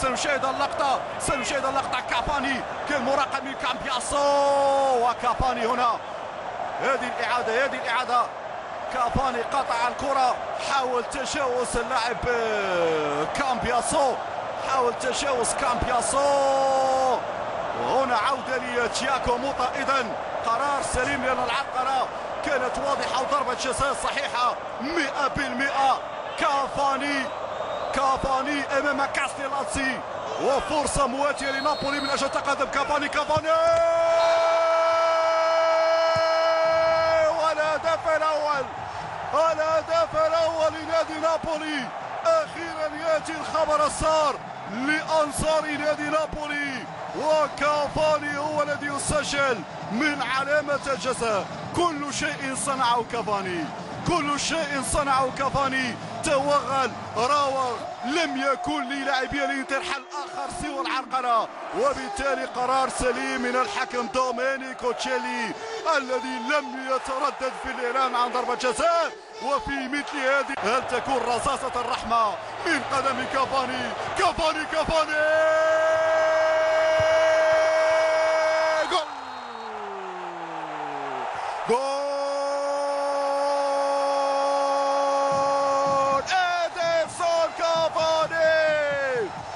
سنشاهد اللقطة كافاني كالمراقب من كامبياسو، وكافاني هنا. هذه الإعادة كافاني قطع الكرة، حاول تجاوز اللاعب كامبياسو، وهنا عودة لتياغو موطا. إذن قرار سليم لأن العرقلة كانت واضحة وضربة جزاء صحيحة 100%. كافاني أمام كاستيلاتسي، وفرصة مواتية لنابولي من أجل تقدم. كافاني والهدف الأول لنادي نابولي. أخيرا يأتي الخبر السار لأنصار نادي نابولي، وكافاني هو الذي يسجل من علامة الجزاء. كل شيء صنعه كافاني، توغل، راوغ، لم يكن للاعبي الانتر حل اخر سوى العرقله، وبالتالي قرار سليم من الحكم دومينيكو تشيلي الذي لم يتردد في الاعلان عن ضربه جزاء. وفي مثل هذه هل تكون رصاصه الرحمه من قدم كافاني؟ جول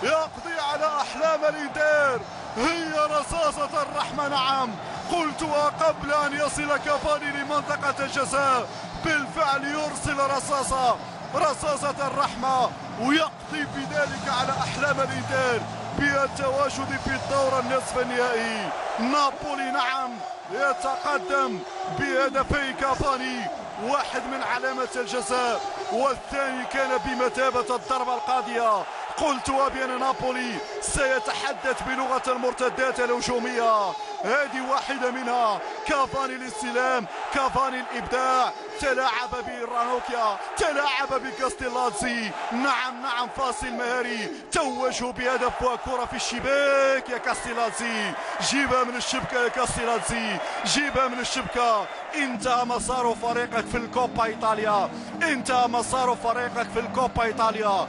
يقضي على أحلام الإنتر. هي رصاصة الرحمة، نعم قلتها قبل أن يصل كافاني لمنطقة الجزاء. بالفعل يرسل رصاصة الرحمة، ويقضي بذلك على أحلام الإنتر بالتواجد في الدور النصف النهائي. نابولي نعم يتقدم بهدفي كافاني، واحد من علامة الجزاء والثاني كان بمثابة الضربة القاضية. قلتها بأن نابولي سيتحدث بلغة المرتدات الهجومية، هذه واحدة منها. كافاني الاستلام، كافاني الإبداع، تلاعب برانوكيا، تلاعب بكاستيلاتسي. نعم فاصل مهاري، توجه بهدف وكرة في الشباك. يا كاستيلاتسي جيبها من الشبكة، يا كاستيلاتسي جيبها من الشبكة. انتهى مسار فريقك في الكوبا إيطاليا.